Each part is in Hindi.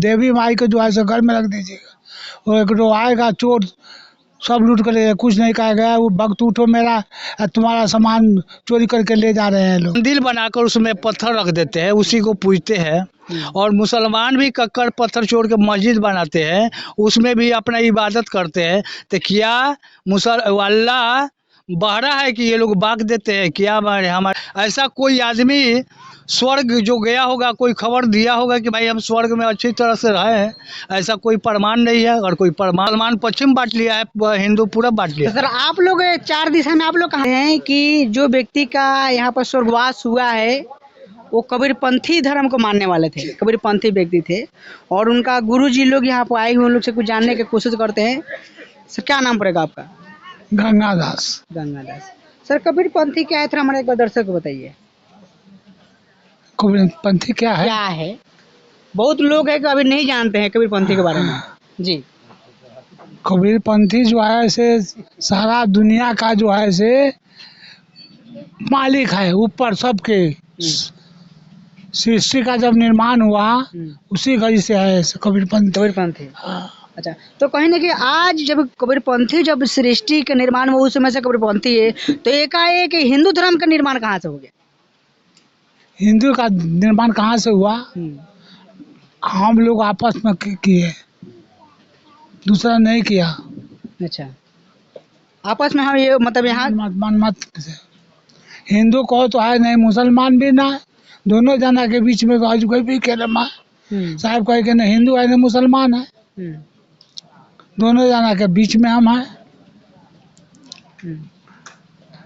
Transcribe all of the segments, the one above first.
देवी माई को जो है सो घर में रख दीजिएगा। और एक जो आएगा चोर सब लूट कर ले, कुछ नहीं कहा गया। वो भक्त उठो मेरा, तुम्हारा सामान चोरी करके ले जा रहे हैं लोग। मंदिर बनाकर उसमें पत्थर रख देते हैं, उसी को पूजते हैं। और मुसलमान भी कक्कड़ पत्थर छोड़ के मस्जिद बनाते हैं, उसमें भी अपना इबादत करते हैं। तो क्या अल्लाह बहरा है कि ये लोग बाक देते हैं? क्या हमारे ऐसा कोई आदमी स्वर्ग जो गया होगा, कोई खबर दिया होगा कि भाई हम स्वर्ग में अच्छी तरह से रहे हैं? ऐसा कोई प्रमाण नहीं है। और कोई प्रमाण पश्चिम बांट लिया है, हिंदू पूरा बांट लिया। सर आप लोग 4 दिशा में आप लोग कहा हैं कि जो व्यक्ति का यहाँ पर स्वर्गवास हुआ है वो कबीरपंथी धर्म को मानने वाले थे, कबीरपंथी व्यक्ति थे। और उनका गुरुजी लोग यहाँ पर आए हुए, उन लोग से कुछ जानने की कोशिश करते हैं। सर क्या नाम पड़ेगा आपका? गंगादास। गंगादास। सर कबीरपंथी क्या है, थोड़ा हमारे एक बार दर्शक को बताइए। कबीरपंथी क्या है? क्या है? बहुत लोग हैं कि अभी नहीं जानते हैं कबीरपंथी के बारे में जी। कबीरपंथी जो है से सारा दुनिया का जो है से मालिक है, ऊपर सबके। सृष्टि का जब निर्माण हुआ उसी घड़ी से है कबीरपंथी। अच्छा, तो कहीं ना कि आज जब कबीरपंथी जब सृष्टि का निर्माण हुआ उस समय से कबीरपंथी है, तो एकाएक हिंदू धर्म का निर्माण कहाँ से हो गया? हिंदू का निर्माण कहाँ से हुआ? हम लोग आपस में किए, दूसरा नहीं किया। अच्छा, आपस में हम ये मतलब यहाँ मत हिंदू को तो है नहीं, मुसलमान भी ना, दोनों जना के बीच में आज कोई भी कह रहा साहब कहे कि न हिंदू है न मुसलमान है, दोनों जना के बीच में हम हैं।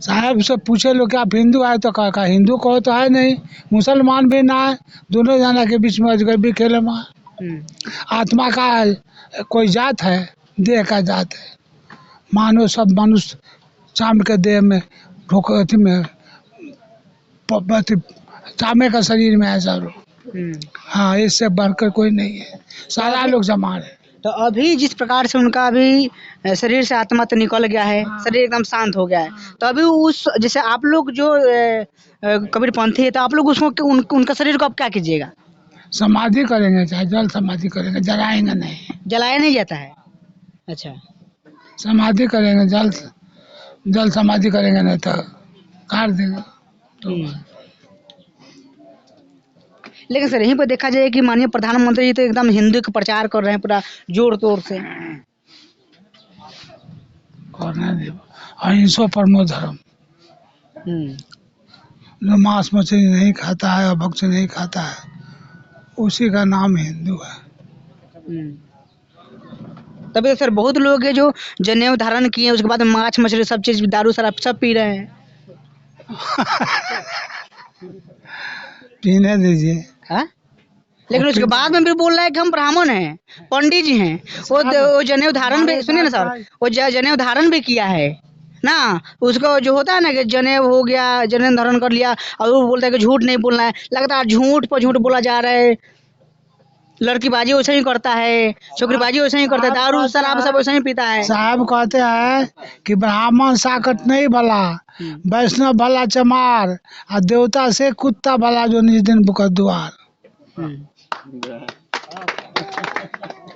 साहब से पूछे लोग कि आप हिंदू आए तो कहा हिंदू को तो है नहीं, मुसलमान भी ना है, दोनों जना के बीच में अजगर भी खेले में। आत्मा का कोई जात है, देह का जात है। मानो सब मनुष्य चाम के देह में ठोकर में चामे का शरीर में है सब। हाँ, इससे बढ़कर कोई नहीं है, सारा लोग समान है। तो अभी जिस प्रकार से उनका अभी शरीर से आत्मा तो निकल गया है, शरीर एकदम शांत हो गया है, तो अभी उस जैसे आप लोग जो कबीरपंथी है, तो आप लोग उसको उनका शरीर को आप क्या कीजिएगा? समाधि करेंगे, चाहे जल समाधि करेंगे, जलाएंगे नहीं। जलाया नहीं जाता है? अच्छा, समाधि करेंगे, जल समाधि करेंगे नहीं तो काट देंगे तो। लेकिन सर यहीं पर देखा जाए कि माननीय प्रधानमंत्री जी तो एकदम हिंदू का प्रचार कर रहे हैं पूरा जोर तोड़ से। अहिंसा परमो धर्म। जो मांस मछली नहीं खाता है और भक्ष नहीं खाता है, उसी का नाम हिंदू है। तभी तो सर बहुत लोग हैं जो जनेऊ धारण किए, उसके बाद मांस मछली सब चीज, दारू शराब सब पी रहे हैं। पीने दीजिए। लेकिन उसके बाद में भी बोल रहा है कि हम ब्राह्मण हैं, पंडित जी हैं। वो जनेऊ धारण भी, सुनिए ना सर, वो जनेऊ धारण भी किया है ना। उसको जो होता है ना कि जनेऊ हो गया, जनेऊ धारण कर लिया, और वो बोलता है कि झूठ नहीं बोलना है। लगातार झूठ पर झूठ बोला जा रहा है। लड़कीबाजी वैसे ही करता है, छोकरीबाजी वैसे ही करता है, दारू शराब सब वैसे ही पीता है। साहब कहते हैं कि ब्राह्मण साकट नहीं भला, वैष्णव भला चमार, और देवता से कुत्ता भला जो निज दिन बुकत द्वार।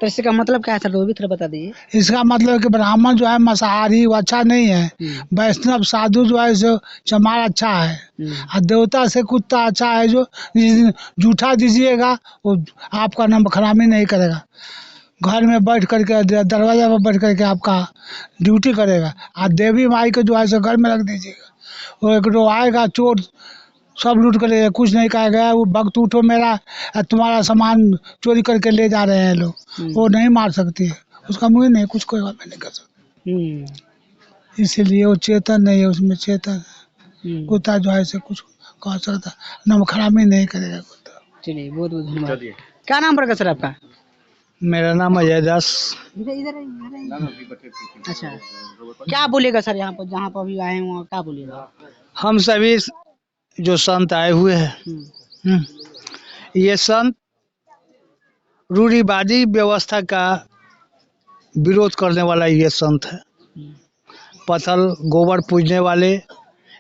तो इसका मतलब क्या है सर, वो भी थोड़ा बता दीजिए। इसका मतलब कि ब्राह्मण जो है मांसाहारी वो अच्छा नहीं है, वैष्णव साधु जो है जो चमार अच्छा है, और देवता से कुत्ता अच्छा है। जो जूठा दीजिएगा वो आपका नंबर खराबी नहीं करेगा, घर में बैठ करके दरवाजा पर बैठ करके आपका ड्यूटी करेगा। और देवी माई को जो है सो घर में रख दीजिएगा। वो एक जो आएगा चोर सब लूट कर ले, कुछ नहीं कहा गया। वो भक्त उठो मेरा, तुम्हारा सामान चोरी करके ले जा रहे हैं लोग, वो नहीं मार सकती है, उसका मुँह नहीं, कुछ कोई बात नहीं कर सकती। इसीलिए वो चेतन नहीं है, उसमें चेतन है। कुत्ता जो है से कुछ कह सकता, नमक खराबी नहीं करेगा कुत्ता। चलिए बहुत बहुत धन्यवाद। क्या नाम पड़ेगा सर आपका? मेरा नाम अजय दास। अच्छा, क्या बोलेगा सर यहाँ पर, जहाँ पर अभी आए हैं वहाँ क्या बोलेगा? हम सभी जो संत आए हुए हैं, ये संत रूढ़िवादी व्यवस्था का विरोध करने वाला ये संत है। पत्थर गोबर पूजने वाले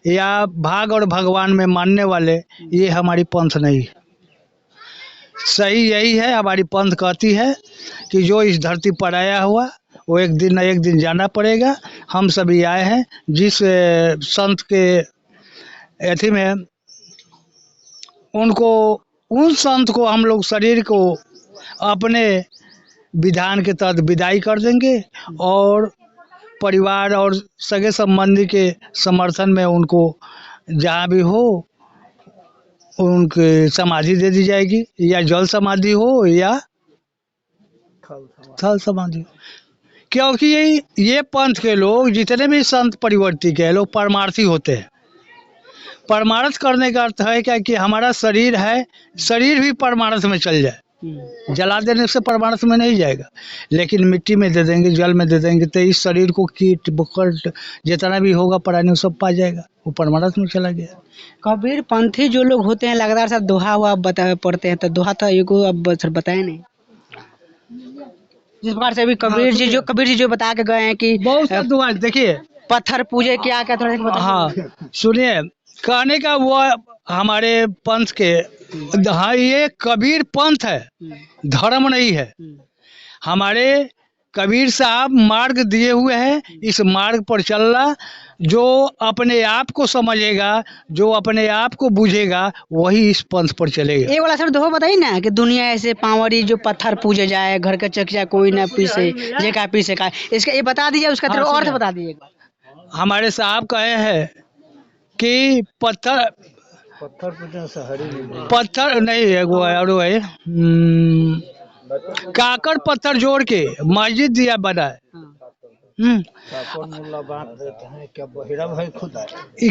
या भाग और भगवान में मानने वाले, ये हमारी पंथ नहीं है। सही यही है, हमारी पंथ कहती है कि जो इस धरती पर आया हुआ वो एक दिन न एक दिन जाना पड़ेगा। हम सभी आए हैं जिस संत के एथी में, उनको उन संत को हम लोग शरीर को अपने विधान के तहत विदाई कर देंगे और परिवार और सगे संबंधी के समर्थन में उनको जहाँ भी हो उनके समाधि दे दी जाएगी, या जल समाधि हो या थल समाधि हो। क्योंकि ये पंथ के लोग जितने भी संत परिवर्ती के लोग परमार्थी होते हैं। परमार्थ करने का अर्थ है क्या कि हमारा शरीर है, शरीर भी परमार्थ में चल जाए। जला देने से परमार्थ में नहीं जाएगा, लेकिन मिट्टी में दे देंगे, जल में दे देंगे तो इस शरीर को कीट बकट जितना भी होगा प्राणी सब पा जाएगा, वो परमार्थ में चला गया। कबीर पंथी जो लोग होते हैं लगातार सब दोहा हुआ पढ़ते हैं, तो दोहा तो एगो अब सर बताए नहीं। जिस प्रकार से अभी कबीर जी जो बता के गए हैं कि बहुत सा दुआ देखिए, पत्थर पूजे क्या क्या थोड़ा सा हाँ सुनिए, कहने का वो हमारे पंथ के, हाँ ये कबीर पंथ है, धर्म नहीं है। हमारे कबीर साहब मार्ग दिए हुए हैं, इस मार्ग पर चलना। जो अपने आप को समझेगा, जो अपने आप को बुझेगा, वही इस पंथ पर चलेगा। ये वाला सर दोहा बताइए ना कि दुनिया ऐसे पावरी जो पत्थर पूजे जाए, घर का चकिया कोई ना पीसे, जेका पीसे का, इसका ये बता दीजिए, उसका थोड़ा और बता दीजिए। हमारे साहब कहे हैं कि पत्थर नहीं है, वो और है काकर पत्थर जोड़ के मस्जिद दिया बना है।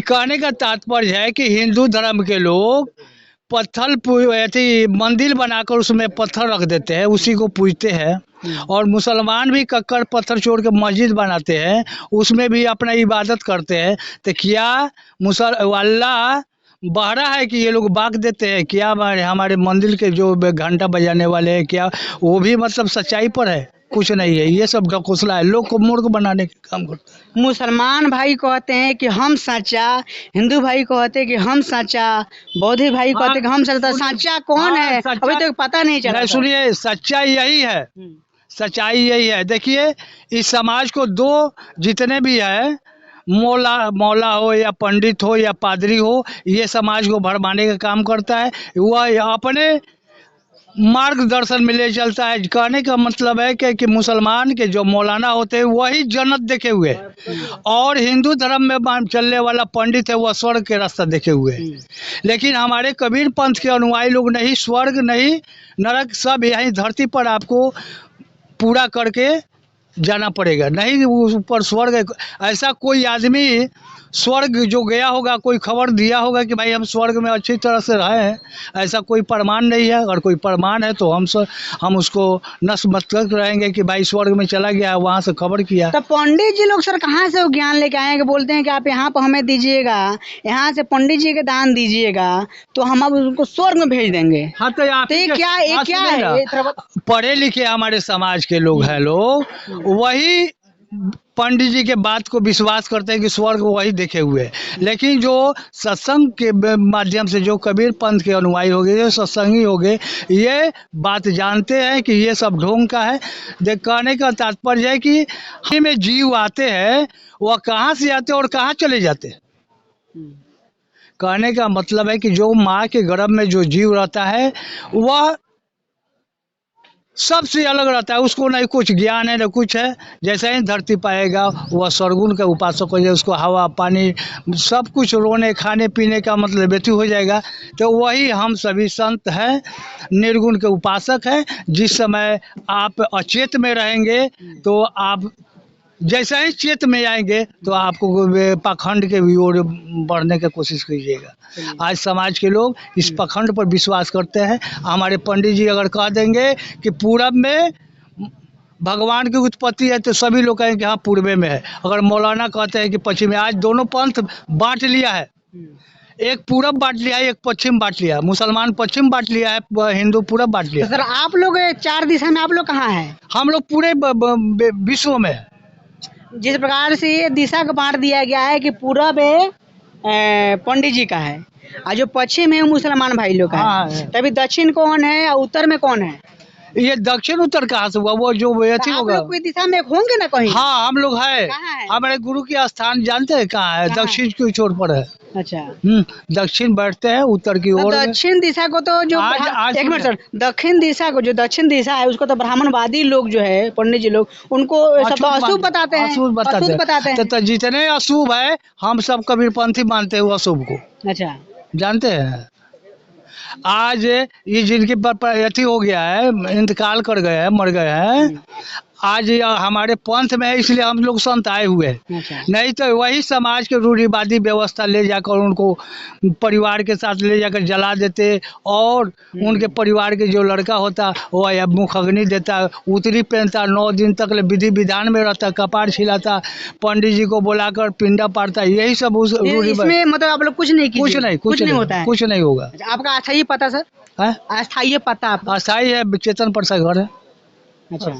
कहने का तात्पर्य है कि हिंदू धर्म के लोग पत्थर मंदिर बनाकर उसमें पत्थर रख देते हैं, उसी को पूजते हैं। और मुसलमान भी कक्कड़ पत्थर छोड़ के मस्जिद बनाते हैं, उसमें भी अपना इबादत करते हैं। तो क्या अल्लाह बहरा है कि ये लोग बाक देते हैं क्या? हमारे मंदिर के जो घंटा बजाने वाले हैं, क्या वो भी मतलब सच्चाई पर है? कुछ नहीं है, ये सब ढकोसला है, लोग को मूर्ख बनाने का काम करता है। मुसलमान भाई कहते हैं कि हम सच्चा, हिंदू भाई कहते हैं कि हम सच्चा, बौद्ध भाई कहते हैं कि हम सच्चा। सच्चा कौन है अभी तक पता नहीं चला। सुनिए, सच्चाई यही है, सच्चाई यही है। देखिए, इस समाज को दो जितने भी है, मौला हो या पंडित हो या पादरी हो, ये समाज को भरमाने का काम करता है। वह अपने मार्गदर्शन में ले चलता है। कहने का मतलब है कि मुसलमान के जो मौलाना होते हैं वही जन्नत देखे हुए, और हिंदू धर्म में चलने वाला पंडित है वह स्वर्ग के रास्ता देखे हुए। लेकिन हमारे कबीर पंथ के अनुयायी लोग नहीं स्वर्ग नहीं नरक, सब यहीं धरती पर आपको पूरा करके जाना पड़ेगा। नहीं ऊपर स्वर्ग, ऐसा कोई आदमी स्वर्ग जो गया होगा, कोई खबर दिया होगा कि भाई हम स्वर्ग में अच्छी तरह से रहे हैं, ऐसा कोई प्रमाण नहीं है। अगर कोई प्रमाण है तो हम उसको नस्मतक रहेंगे कि भाई स्वर्ग में चला गया, वहाँ से खबर किया। तो पंडित जी लोग सर कहाँ से वो ज्ञान लेके आए हैं कि बोलते हैं कि आप यहाँ पर हमें दीजिएगा, यहाँ से पंडित जी के दान दीजिएगा तो हम अब उनको स्वर्ग में भेज देंगे। हाँ, तो क्या है? पढ़े लिखे हमारे समाज के लोग हैं, लोग वही पंडित जी के बात को विश्वास करते हैं कि स्वर्ग वही देखे हुए है। लेकिन जो सत्संग के माध्यम से जो कबीर पंथ के अनुयायी हो गए, जो सत्संगी हो गए, ये बात जानते हैं कि ये सब ढोंग का है। कहने का तात्पर्य है कि में जीव आते हैं, वह कहाँ से आते हैं और कहाँ चले जाते हैं। कहने का मतलब है कि जो माँ के गर्भ में जो जीव रहता है वह सबसे अलग रहता है, उसको नहीं कुछ ज्ञान है न कुछ है। जैसे ही धरती पाएगा वह सरगुण का उपासक हो जाए, उसको हवा पानी सब कुछ रोने खाने पीने का मतलब व्यतीत हो जाएगा। तो वही हम सभी संत हैं, निर्गुण के उपासक हैं। जिस समय आप अचेत में रहेंगे तो आप जैसे ही चेत में आएंगे तो आपको पाखंड के भी ओर बढ़ने की कोशिश कीजिएगा। आज समाज के लोग इस पाखंड पर विश्वास करते हैं। हमारे पंडित जी अगर कह देंगे कि पूरब में भगवान की उत्पत्ति है तो सभी लोग कहेंगे हाँ पूर्वे में है। अगर मौलाना कहते हैं कि पश्चिम में, आज दोनों पंथ बांट लिया है, एक पूरब बांट लिया है, एक पश्चिम बांट लिया है। मुसलमान पश्चिम बांट लिया है, हिंदू पूरब बांट लिया। तो सर आप लोग 4 दिशा में आप लोग कहाँ हैं? हम लोग पूरे विश्व में। जिस प्रकार से ये दिशा को बांट दिया गया है कि पूरब पंडित जी का है, और जो पश्चिम है वो मुसलमान भाई लोग का हाँ, है। है। तभी दक्षिण कौन है और उत्तर में कौन है? ये दक्षिण उत्तर कहाँ से हुआ? वो जो अथी आप होगा। लोग कोई दिशा में होंगे ना कहीं? हाँ हम लोग है। कहाँ है? हमारे गुरु की स्थान जानते हैं कहाँ है? कहाँ? दक्षिण की छोर पर है। अच्छा, दक्षिण बैठते हैं उत्तर की तो ओर में। दक्षिण दिशा को तो जो आज एक मिनट सर, दक्षिण दिशा को, जो दक्षिण दिशा है उसको तो ब्राह्मणवादी लोग जो है, पंडित जी लोग, उनको सब तो अशुभ बताते हैं, अशुभ बताते हैं। तो जितने अशुभ है हम सब कबीरपंथी मानते हैं वो अशुभ को। अच्छा, जानते हैं आज ये जिनकी अथी हो गया है, इंतकाल कर गए हैं, मर गए हैं, आज ये हमारे पंथ में है, इसलिए हम लोग संत आए हुए हैं। अच्छा, नहीं तो वही समाज के रूढ़िवादी व्यवस्था ले जाकर उनको परिवार के साथ ले जाकर जला देते और उनके परिवार के जो लड़का होता वो या मुख अग्नि देता, उतरी पहनता, 9 दिन तक विधि विधान में रहता, कपार छिलाता, पंडित जी को बुलाकर पिंडा पाड़ता, यही सब उस इसमें मतलब आप लोग कुछ नहीं कीजिए? कुछ नहीं होता है? कुछ नहीं होगा। अच्छा, आपका अस्थायी पता सर? है अस्थायी पता आपका? अस्थाई है, चेतन पर सा घर है। अच्छा।